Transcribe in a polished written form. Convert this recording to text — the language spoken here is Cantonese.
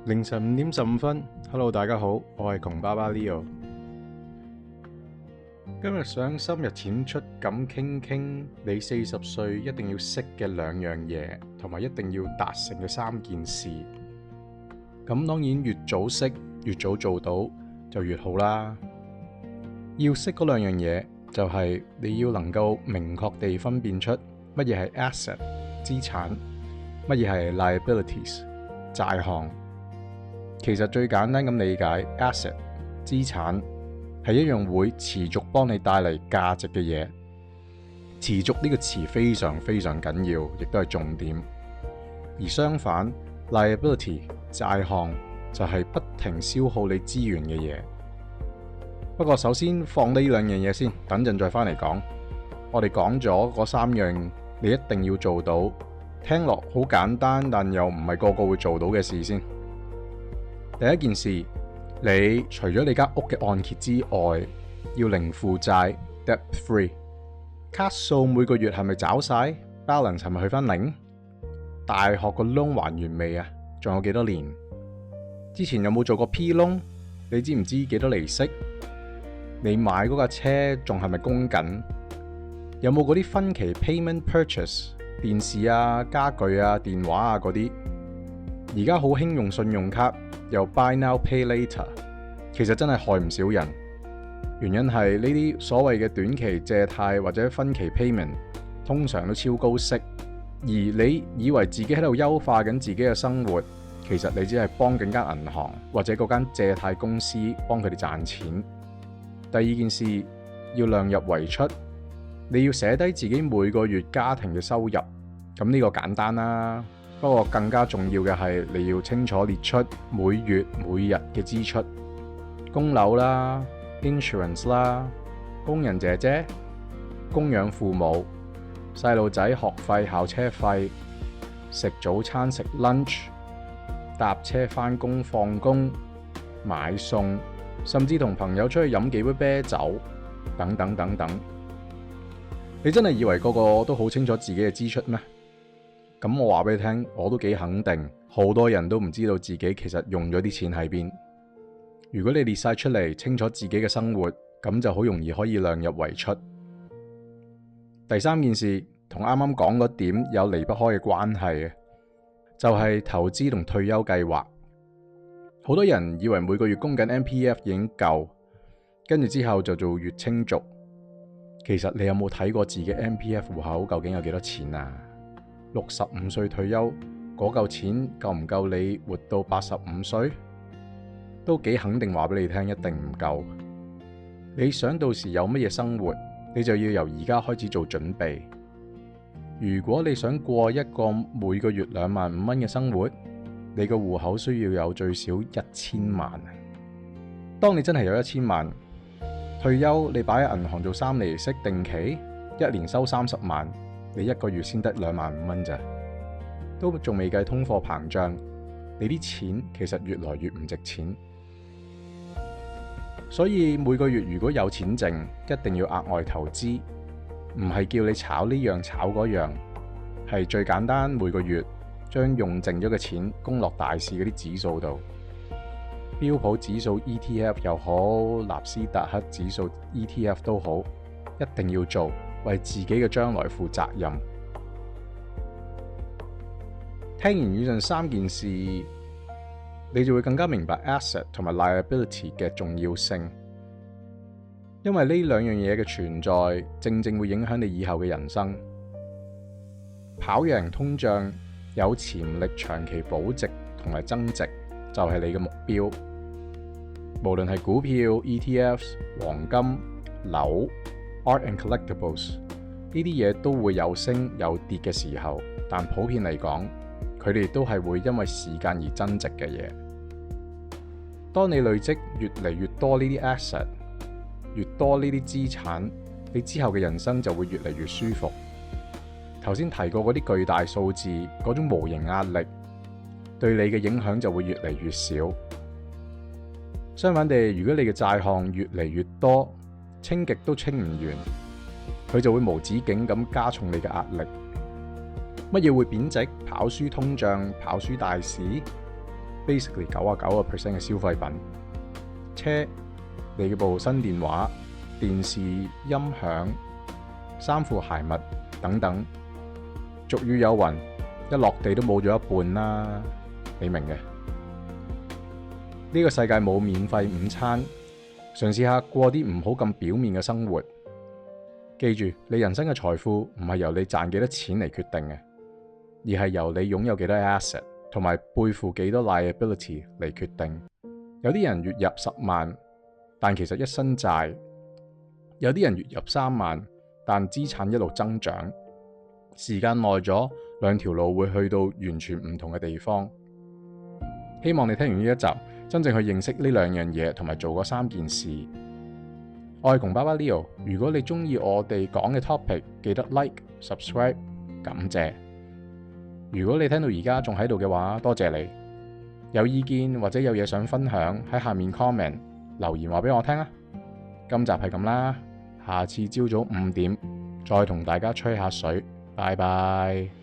凌晨5點15分，Hello，大家好，我係窮爸爸 Leo。今日想深入淺出咁傾你40歲一定要識嘅2樣嘢，同埋一定要達成嘅3件事。咁當然越早識，越早做到就越好啦。要識嗰2樣嘢，就係你要能夠明確地分辨出乜嘢係 asset 資產，乜嘢係 liabilities 債項。其實最簡單咁理解 asset 資產係一樣會持續幫你帶嚟價值嘅嘢。持續呢個詞非常非常緊要，亦都係重點。而相反 liability 債項就係不停消耗你資源嘅嘢。不過首先放低呢2樣嘢先，等陣再返嚟講。我哋講咗嗰3樣你一定要做到，聽落好簡單，但又唔係個個會做到嘅事先。第一件事，你除咗你間屋嘅按揭之外，要零負債 debt free。卡數每個月係咪找晒 balance 係咪去返0？大學個 loan 還完未啊？仲有幾多年？之前有冇做過 P loan？你知唔知幾多利息？你買嗰架車仲係咪供緊？有冇嗰啲分期 payment purchase？ 電視啊、家具啊、電話啊嗰啲？而家好興用信用卡，又 buy now pay later， 其實真係害唔少人。原因係呢啲所謂嘅短期借貸或者分期 payment 通常都超高息，而你以為自己喺度優化緊自己嘅生活，其實你只係幫緊間銀行或者嗰間借貸公司幫佢哋賺錢。第二件事，要量入為出，你要寫低自己每個月家庭嘅收入。咁呢個簡單啦，不過更加重要嘅係你要清楚列出每月每日嘅支出，供樓啦、insurance 啦、工人姐姐、供養父母、細路仔學費、校車費、食早餐食 lunch、搭車返工放工、買餸，甚至同朋友出去飲幾杯啤酒，等等等等。你真係以為個個都好清楚自己嘅支出咩？咁我話俾你聽，我都幾肯定，好多人都唔知道自己其實用咗啲錢喺邊。如果你列晒出嚟，清楚自己嘅生活，咁就好容易可以量入為出。第3件事同啱啱講嗰點有離不開嘅關係，就係投資同退休計劃。好多人以為每個月供緊 MPF 已經夠，跟住之後就做月清族。其實你有冇睇過自己 MPF 戶口究竟有幾多錢啊？65歲退休嗰嚿錢夠唔夠你活到85歲？都幾肯定話俾你聽，一定唔夠。你想到時有乜嘢生活，你就要由而家開始做準備。如果你想過一個每個月25000蚊嘅生活，你個戶口需要有最少1000萬。當你真係有1000萬，退休你擺喺銀行做3厘息定期，1年收30萬，你一個月先得25000蚊咋，都仲未計通貨膨脹，你啲錢其實越來越唔值錢。所以每個月如果有錢剩，一定要額外投資，唔係叫你炒呢樣炒嗰樣，係最簡單，每個月將用剩咗嘅錢供落大市嗰啲指數度，標普指數 ETF 又好，納斯達克指數 ETF 都好，一定要做，為自己嘅將來負責任。聽完以上3件事，你就會更加明白 asset 同埋 liability 嘅重要性，因為呢2樣嘢嘅存在，正正會影響你以後嘅人生。跑贏通脹，有潛力長期保值同埋增值，就係你嘅目標。無論係股票、ETFs、黃金、樓、Art and Collectibles， 呢啲嘢都會有升有跌嘅時候，但普遍嚟講，佢哋都係會因為時間而增值嘅嘢。當你累積越嚟越多呢啲 asset， 越多呢啲資產，你之後嘅人生就會越嚟越舒服。頭先提過嗰啲巨大數字，嗰種無形壓力，對你嘅影響就會越嚟越少。相反地，如果你嘅債項越嚟越多，清極都清唔完，佢就會無止境咁加重你嘅壓力。乜嘢會貶值？跑輸通脹，跑輸大市？ basically 99% 嘅消費品。車、你部新電話、電視、音響、衫褲鞋襪等等，俗語有云，一落地都冇咗一半啦，你明嘅。呢個世界冇免費午餐，嘗試下過啲唔好咁表面嘅生活。記住，你人生嘅財富唔係由你賺幾多錢嚟決定嘅，而係由你擁有幾多 asset 同埋背負幾多 liability 嚟決定。有啲人月入10萬，但其實一身債；有啲人月入3萬，但資產一路增長。時間耐咗，兩條路會去到完全唔同嘅地方。希望你聽完呢一集，真正去認識呢兩樣嘢，同埋做嗰3件事。我係窮爸爸 Leo， 如果你鍾意我哋講嘅 topic， 記得 like、subscribe， 感謝。如果你聽到而家仲喺度嘅話，多謝你。有意見或者有嘢想分享，喺下面 comment 留言話俾我聽啊。今集係咁啦，下次朝早5點再同大家吹下水，拜拜。